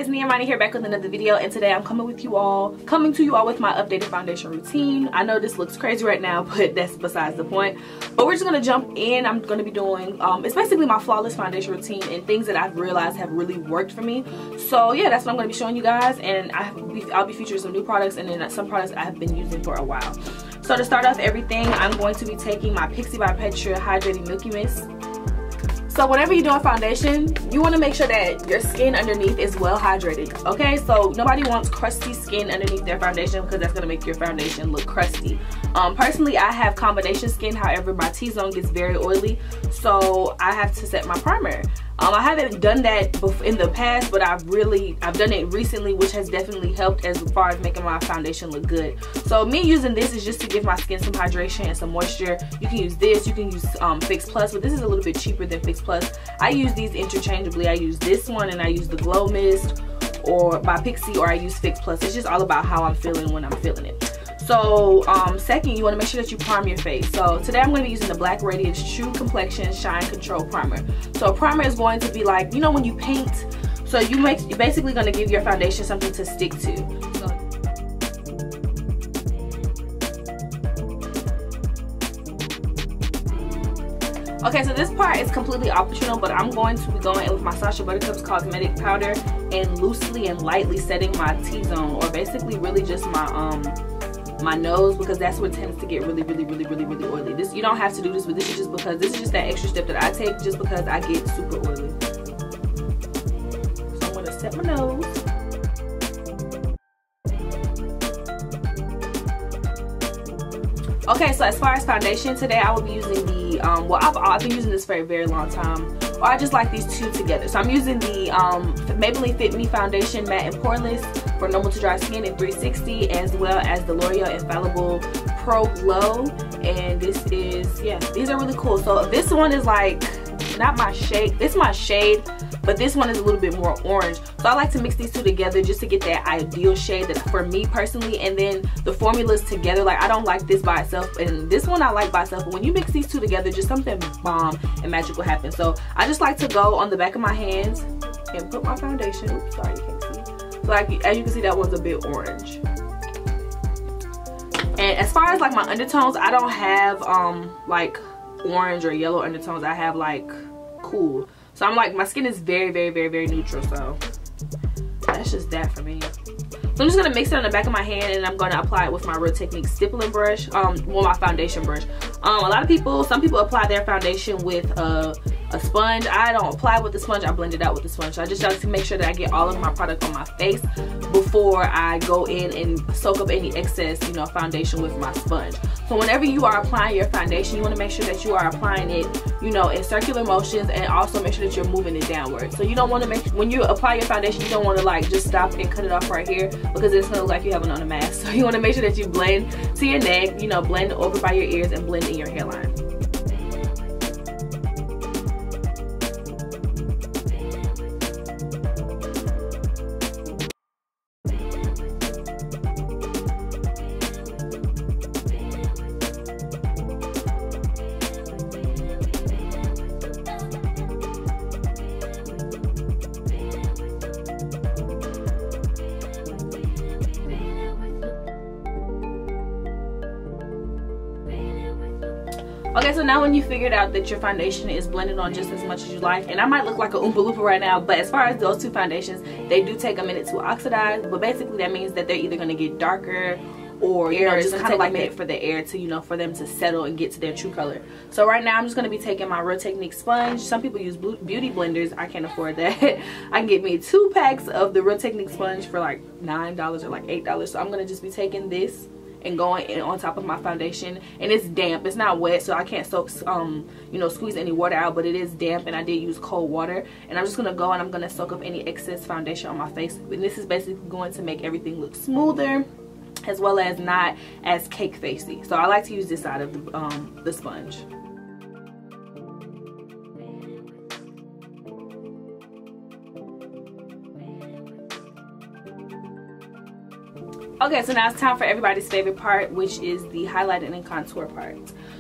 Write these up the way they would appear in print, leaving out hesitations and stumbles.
Niabiafoefia here, back with another video, and today I'm coming to you all with my updated foundation routine. I know this looks crazy right now, but that's besides the point. But we're just gonna jump in. I'm gonna be doing it's basically my flawless foundation routine and things that I've realized have really worked for me. So yeah, that's what I'm gonna be showing you guys, and I'll be featuring some new products and then some products I have been using for a while. So to start off everything, I'm going to be taking my Pixi by Pixi Hydrating Milky Mist. So whenever you're doing foundation, you want to make sure that your skin underneath is well hydrated, okay? So nobody wants crusty skin underneath their foundation because that's going to make your foundation look crusty. Personally, I have combination skin, however my T-zone gets very oily, so I have to set my primer. I haven't done that in the past, but I've done it recently, which has definitely helped as far as making my foundation look good. So me using this is just to give my skin some hydration and some moisture. You can use this, you can use Fix Plus, but this is a little bit cheaper than Fix Plus. I use these interchangeably. I use this one and I use the Glow Mist or by Pixi, or I use Fix Plus. It's just all about how I'm feeling when I'm feeling it. So second, you want to make sure that you prime your face. So today I'm going to be using the Black Radiance True Complexion Shine Control Primer. So a primer is going to be like, you know, when you paint, so you're basically going to give your foundation something to stick to. Okay, so this part is completely optional, but I'm going to be going in with my Sasha Buttercup's Cosmetic Powder and loosely and lightly setting my T-zone, or basically really just my nose, because that's what tends to get really oily. This, you don't have to do this, but this is just because this is just that extra step that I take just because I get super oily. So I'm going to set my nose. Okay, so as far as foundation, today I will be using the well, I've been using this for a very long time, or I just like these two together. So I'm using the Maybelline Fit Me Foundation Matte and Poreless for normal to dry skin in 360, as well as the Loreal Infallible Pro Glow. And this is, yeah, these are really cool. So this one is like not my shade, it's my shade, but this one is a little bit more orange. So I like to mix these two together just to get that ideal shade that for me personally. And then the formulas together, like I don't like this by itself, and this one I like by itself, but when you mix these two together, just something bomb and magical happens. So I just like to go on the back of my hands and put my foundation. Oops, sorry, you can't see. So like, as you can see, that one's a bit orange. And as far as like my undertones, I don't have like orange or yellow undertones. I have like cool. So I'm like, my skin is very neutral, so that's just that for me. So I'm just gonna mix it on the back of my hand, and I'm gonna apply it with my Real Technique stippling brush, well, my foundation brush. Some people apply their foundation with a sponge. I don't apply with the sponge, I blend it out with the sponge. So I just like to make sure that I get all of my product on my face before I go in and soak up any excess, you know, foundation with my sponge. So whenever you are applying your foundation, you want to make sure that you are applying it, you know, in circular motions, and also make sure that you're moving it downward. So you don't want to when you apply your foundation, you don't want to like just stop and cut it off right here, because it's gonna look like you have it on a mask. So you want to make sure that you blend to your neck, you know, blend over by your ears and blend in your hairline. Okay, so now when you figured out that your foundation is blended on just as much as you like, and I might look like a Oompa Loompa right now, but as far as those two foundations, they do take a minute to oxidize, but basically that means that they're either going to get darker, or you know, just kind of like a minute for the air to, you know, for them to settle and get to their true color. So right now I'm just going to be taking my Real Technique sponge. Some people use beauty blenders. I can't afford that. I can get me 2 packs of the Real Technique sponge for like $9 or like $8. So I'm going to just be taking this and going in on top of my foundation, and it's damp, it's not wet, so I can't soak you know, squeeze any water out, but it is damp, and I did use cold water. And I'm just gonna go and I'm gonna soak up any excess foundation on my face, and this is basically going to make everything look smoother as well as not as cake facey. So I like to use this side of the sponge. Okay, so now it's time for everybody's favorite part, which is the highlighting and contour part.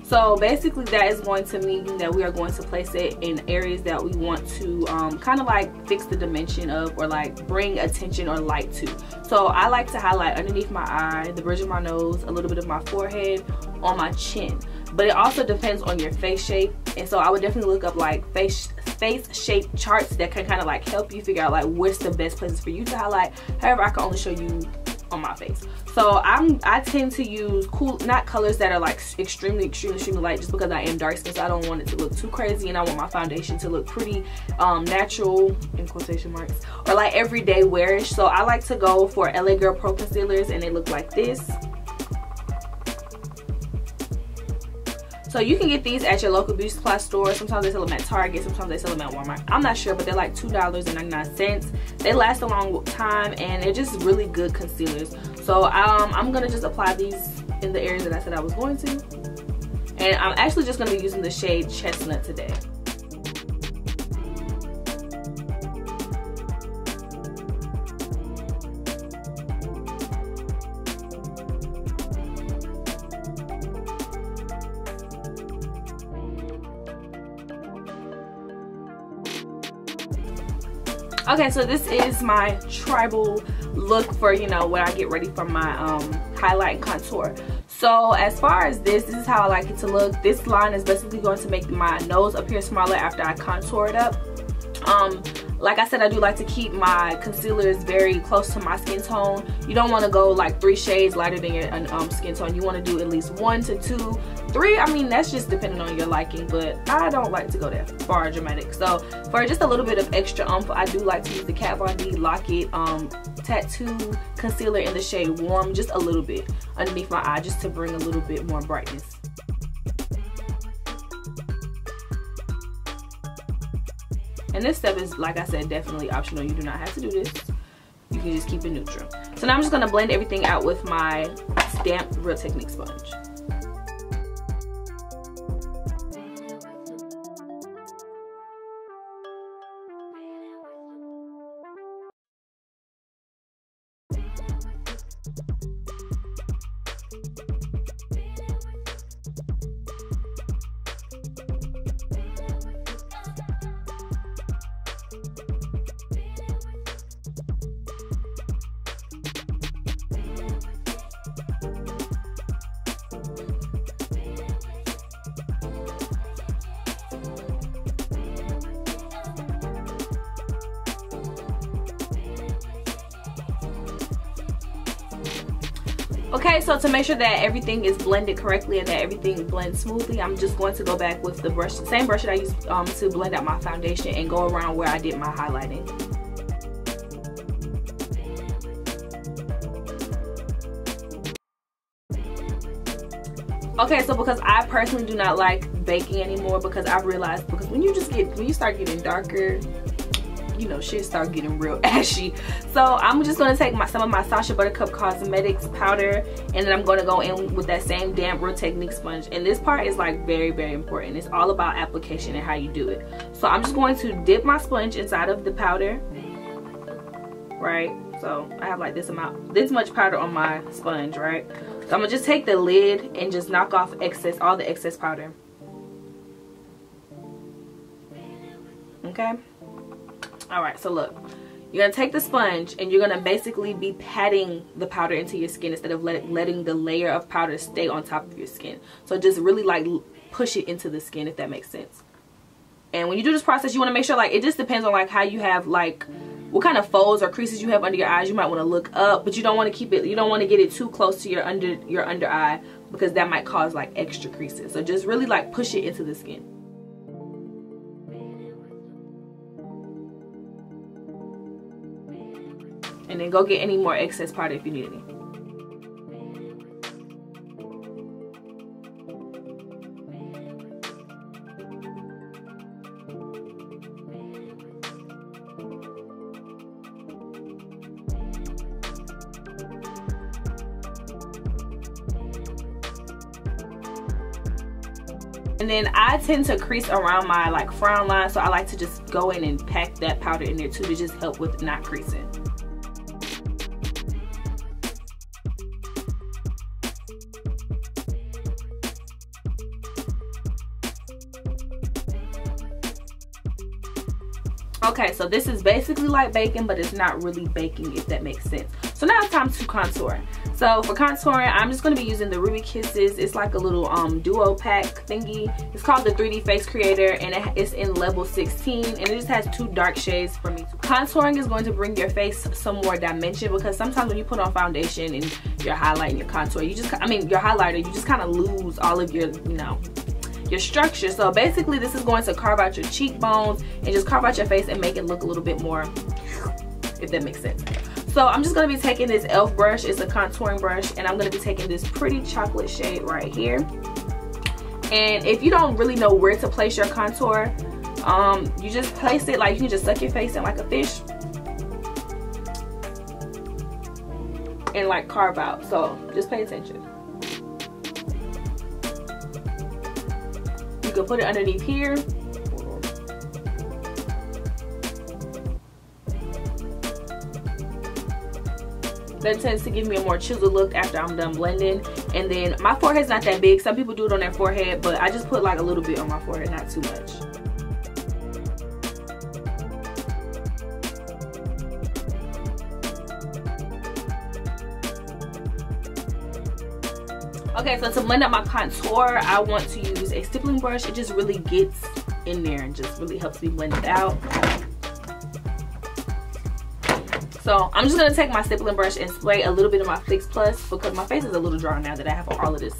So basically that is going to mean that we are going to place it in areas that we want to kind of like fix the dimension of, or like bring attention or light to. So I like to highlight underneath my eye, the bridge of my nose, a little bit of my forehead, on my chin. But it also depends on your face shape, and so I would definitely look up like face shape charts that can kind of like help you figure out like what's the best places for you to highlight. However, I can only show you on my face. So I tend to use not colors that are like extremely light, just because I am dark skin, so I don't want it to look too crazy, and I want my foundation to look pretty natural in quotation marks, or like everyday wearish. So I like to go for LA Girl Pro concealers, and they look like this. So you can get these at your local beauty supply store. Sometimes they sell them at Target, sometimes they sell them at Walmart. I'm not sure, but they're like $2.99. They last a long time, and they're just really good concealers. So I'm gonna just apply these in the areas that I said I was going to. And I'm actually just gonna be using the shade Chestnut today. Okay, so this is my tribal look for, you know, when I get ready for my highlight and contour. So as far as this is how I like it to look. This line is basically going to make my nose appear smaller after I contour it up. Like I said, I do like to keep my concealers very close to my skin tone. You don't want to go like 3 shades lighter than your skin tone. You want to do at least 1 to 2, 3. I mean, that's just depending on your liking, but I don't like to go that far dramatic. So for just a little bit of extra oomph, I do like to use the Kat Von D Lock It Tattoo Concealer in the shade Warm, just a little bit underneath my eye, just to bring a little bit more brightness. And this step is, like I said, definitely optional. You do not have to do this. You can just keep it neutral. So now I'm just going to blend everything out with my stamped Real Technique sponge. Okay, so to make sure that everything is blended correctly and that everything blends smoothly, I'm just going to go back with the brush, the same brush that I used to blend out my foundation, and go around where I did my highlighting. Okay, so because I personally do not like baking anymore, because I've realized, because when you start getting darker, you know, shit start getting real ashy. So I'm just going to take some of my Sasha Buttercup Cosmetics powder, and then I'm going to go in with that same damp Real Technique sponge. And this part is like very, very important. It's all about application and how you do it. So I'm just going to dip my sponge inside of the powder, right? So I have like this much powder on my sponge, right? So I'm gonna just take the lid and just knock off all the excess powder. Okay. All right, so look, you're gonna take the sponge and you're gonna basically be patting the powder into your skin instead of letting the layer of powder stay on top of your skin. So just really like push it into the skin, if that makes sense. And when you do this process, you want to make sure, like, it just depends on like how you have, like, what kind of folds or creases you have under your eyes. You might want to look up, but you don't want to get it too close to your under eye, because that might cause like extra creases. So just really like push it into the skin. And then go get any more excess powder if you need any. And then I tend to crease around my like frown line, so I like to just go in and pack that powder in there too, to just help with not creasing. Okay, so this is basically like baking, but it's not really baking, if that makes sense. So now it's time to contour. So for contouring, I'm just going to be using the Ruby Kisses. It's like a little duo pack thingy. It's called the 3D Face Creator, and it's in level 16, and it just has 2 dark shades for me. Contouring is going to bring your face some more dimension, because sometimes when you put on foundation and you're highlighting your contour, you just, your highlighter, you just kind of lose all of your, you know, your structure. So basically this is going to carve out your cheekbones and just carve out your face and make it look a little bit more, if that makes sense. So I'm just going to be taking this e.l.f. brush. It's a contouring brush, and I'm going to be taking this pretty chocolate shade right here. And if you don't really know where to place your contour, you just place it like, you can just suck your face in like a fish and like carve out. So just pay attention. You can put it underneath here. That tends to give me a more chiseled look after I'm done blending. And then my forehead's not that big. Some people do it on their forehead, but I just put like a little bit on my forehead, not too much. Okay, so to blend up my contour, I want to use a stippling brush. It just really gets in there and just really helps me blend it out. So I'm just going to take my stippling brush and spray a little bit of my Fix Plus, because my face is a little dry now that I have all of this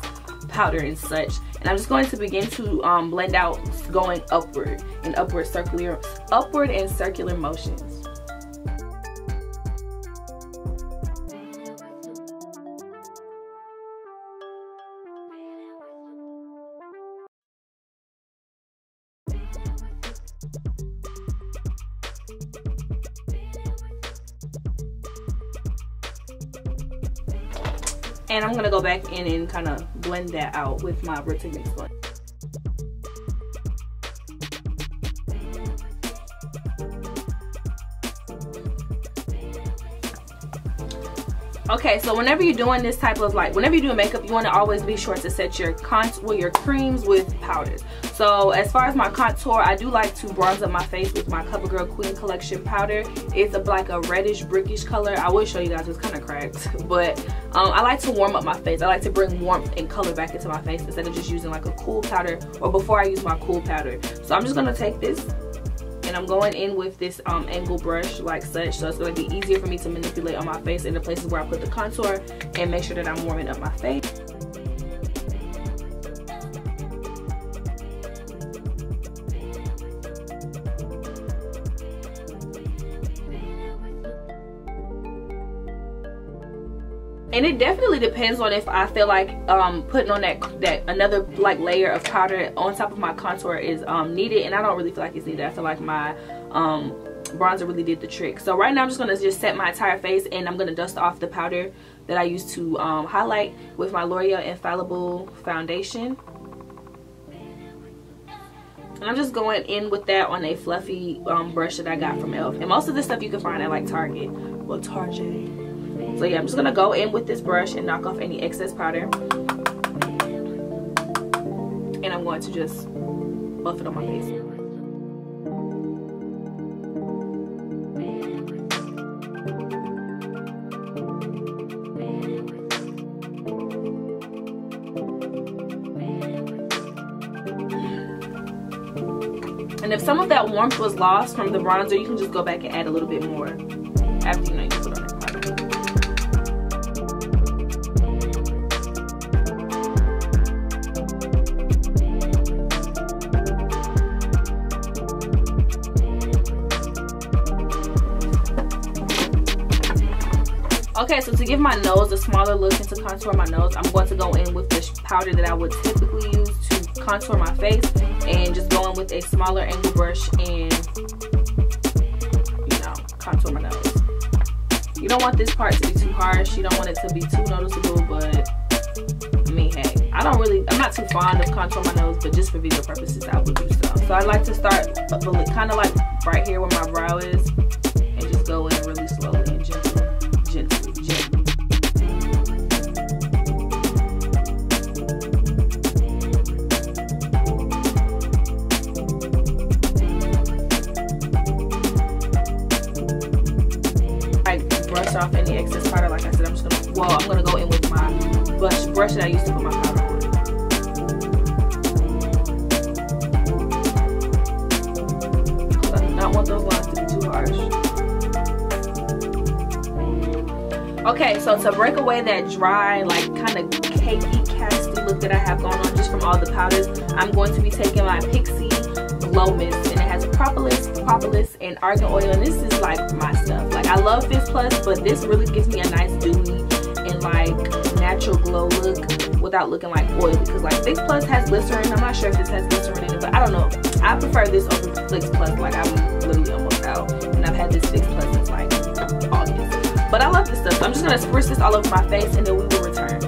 powder and such. And I'm just going to begin to blend out going upward and upward and circular motions. And I'm gonna go back in and kind of blend that out with my rotating sponge. Okay, so whenever you're doing this type of, like, whenever you're doing makeup, you want to always be sure to set your your creams with powders. So as far as my contour, I do like to bronze up my face with my CoverGirl Queen Collection powder. It's like a reddish brickish color. I will show you guys, it's kind of cracked, but I like to warm up my face. I like to bring warmth and color back into my face instead of just using like a cool powder, or before I use my cool powder. So I'm just gonna take this and I'm going in with this angle brush like such, so it's going to be easier for me to manipulate on my face in the places where I put the contour, and make sure that I'm warming up my face. And it definitely depends on if I feel like putting on that another like layer of powder on top of my contour is needed, and I don't really feel like it's needed. I feel like my bronzer really did the trick. So right now I'm just going to just set my entire face, and I'm going to dust off the powder that I used to highlight with my Loreal Infallible foundation. And I'm just going in with that on a fluffy brush that I got from e.l.f. And most of this stuff you can find at like Target. Well, Target. So yeah, I'm just gonna go in with this brush and knock off any excess powder, and I'm going to just buff it on my face. And if some of that warmth was lost from the bronzer, you can just go back and add a little bit more after you put on that powder. Okay, so to give my nose a smaller look and to contour my nose, I'm going to go in with this powder that I would typically use to contour my face, and just go in with a smaller angle brush and, you know, contour my nose. You don't want this part to be too harsh. You don't want it to be too noticeable, but I mean, hey, I'm not too fond of contouring my nose, but just for video purposes, I would do so. So I like to start kind of like right here where my brow is, and just go in really slowly and gently. brush off any excess powder. Like I said, I'm gonna go in with my brush that I used to put my powder on. I do not want those lines to be too harsh. Okay, so to break away that dry, like kind of cakey, casty look that I have going on just from all the powders, I'm going to be taking my Pixi Glow Mist, and it has propolis, and argan oil, and this is like my stuff. Like, I love Fizz Plus, but this really gives me a nice dewy and like natural glow look without looking like oil, because like Fizz Plus has glycerin. I'm not sure if this has glycerin in it, but I don't know. I prefer this over Fizz Plus. Like, I'm literally almost out, and I've had this Fizz Plus since like August. But I love this stuff, so I'm just gonna spritz this all over my face, and then we will return.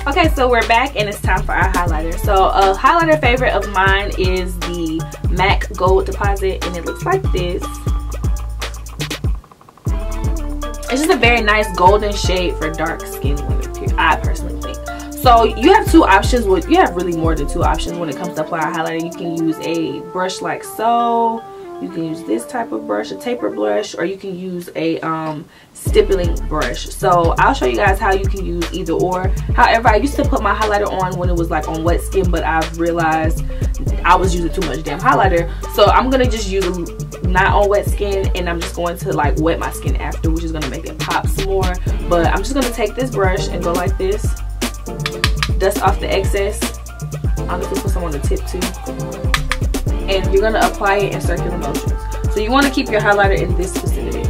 Okay, so we're back, and it's time for our highlighter. So a highlighter favorite of mine is the MAC Gold Deposit, and it looks like this. It's just a very nice golden shade for dark skin women, I personally think. So you have two options. Well, you have really more than two options when it comes to apply a highlighter. You can use a brush like so. You can use this type of brush, a taper brush, or you can use a stippling brush. So I'll show you guys how you can use either or. However, I used to put my highlighter on when it was like on wet skin, but I've realized I was using too much damn highlighter. So I'm gonna just use not on wet skin, and I'm just going to like wet my skin after, which is gonna make it pop some more. But I'm just gonna take this brush and go like this, dust off the excess. I'm gonna put some on the tip too. And you're gonna apply it in circular motions. So you want to keep your highlighter in this vicinity.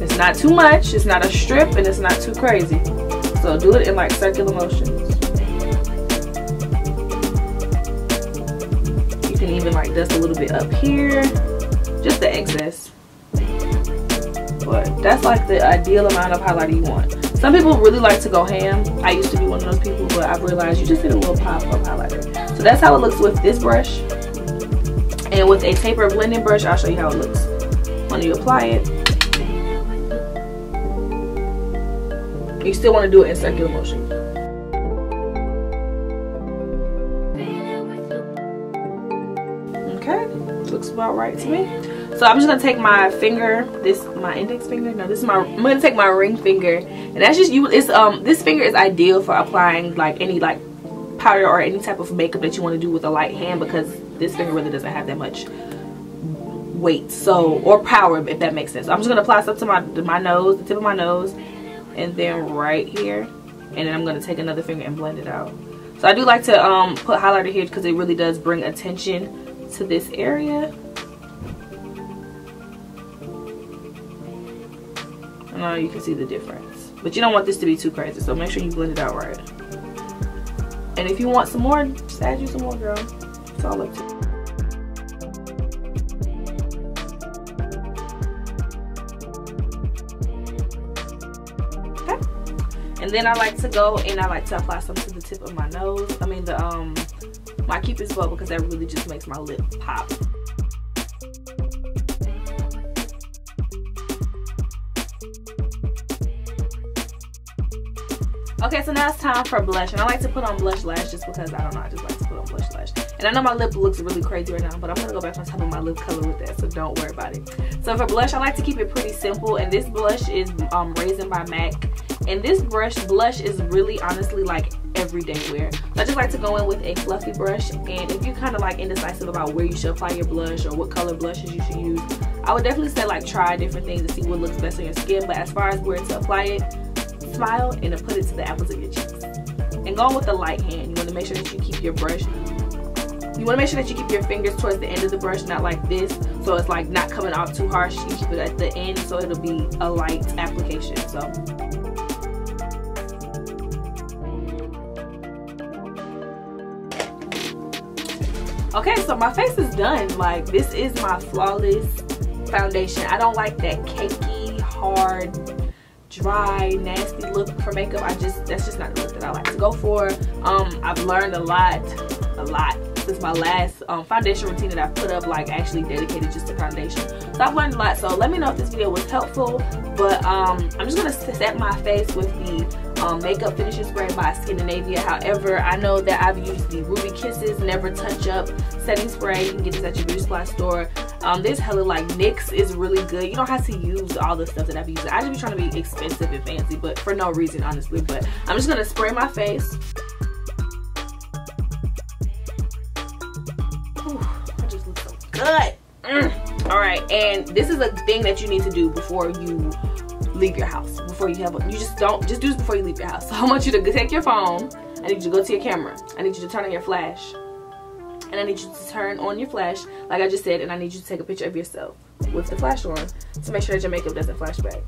It's not too much, it's not a strip, and it's not too crazy. So do it in like circular motions. You can even like dust a little bit up here, just the excess. But that's like the ideal amount of highlighter you want. Some people really like to go ham. I used to be one of those people, but I've realized you just need a little pop of highlighter. So that's how it looks with this brush. And with a taper blending brush, I'll show you how it looks when you apply it. You still want to do it in circular motion. Okay, looks about right to me. So I'm just gonna take my finger, my index finger. No, I'm gonna take my ring finger, and that's just you. It's this finger is ideal for applying like any like powder or any type of makeup that you want to do with a light hand, because this finger really doesn't have that much weight, so, or power, if that makes sense. So I'm just gonna apply some to my nose, the tip of my nose, and then right here, and then I'm gonna take another finger and blend it out. So I do like to put highlighter here because it really does bring attention to this area. I know you can see the difference, but you don't want this to be too crazy, so make sure you blend it out right. And if you want some more, just add you some more, girl. It's all up to you. Okay. And then I like to go and I like to apply some to the tip of my nose. I mean my Cupid's bow, because that really just makes my lip pop. Okay, so now it's time for blush, and I like to put on blush lash just because, I don't know, I just like to put on blush lash. And I know my lip looks really crazy right now, but I'm going to go back on top of my lip color with that, so don't worry about it. So for blush, I like to keep it pretty simple, and this blush is Raizin by MAC. And this blush is really honestly like everyday wear. So I just like to go in with a fluffy brush, and if you're kind of like indecisive about where you should apply your blush or what color blushes you should use, I would definitely say like try different things to see what looks best on your skin. But as far as where to apply it, smile and then put it to the apples of your cheeks. And go with the light hand. You want to make sure that you keep your brush, you want to make sure that you keep your fingers towards the end of the brush, not like this, so it's like not coming off too harsh. You keep it at the end so it'll be a light application. So okay, so my face is done. Like, this is my flawless foundation. I don't like that cakey, hard, dry, nasty look for makeup. That's just not the look that I like to go for. I've learned a lot this is my last foundation routine that I put up, like actually dedicated just to foundation. So I've learned a lot. So let me know if this video was helpful. But I'm just gonna set my face with the makeup finishing spray by Scandinavia. However, I know that I've used the Ruby Kisses Never Touch Up setting spray. You can get this at your beauty supply store. This hella like NYX is really good. You don't have to use all the stuff that I've used. I just be trying to be expensive and fancy, but for no reason, honestly. But I'm just gonna spray my face. Whew, I just look so good. All right, and this is a thing that you need to do before you leave your house. Before you have, just do this before you leave your house. So I want you to take your phone. I need you to go to your camera. I need you to turn on your flash. And I need you to turn on your flash, like I just said, and I need you to take a picture of yourself with the flash on to make sure that your makeup doesn't flash back.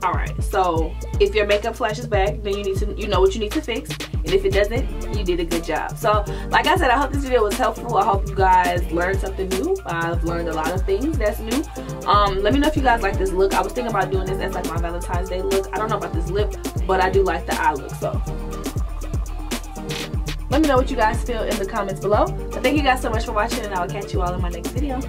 Alright, so if your makeup flashes back, then you know what you need to fix. And if it doesn't, you did a good job. So like I said, I hope this video was helpful. I hope you guys learned something new. I've learned a lot of things that's new. Let me know if you guys like this look. I was thinking about doing this as like my Valentine's Day look. I don't know about this lip, but I do like the eye look. So let me know what you guys feel in the comments below. But thank you guys so much for watching, and I will catch you all in my next video.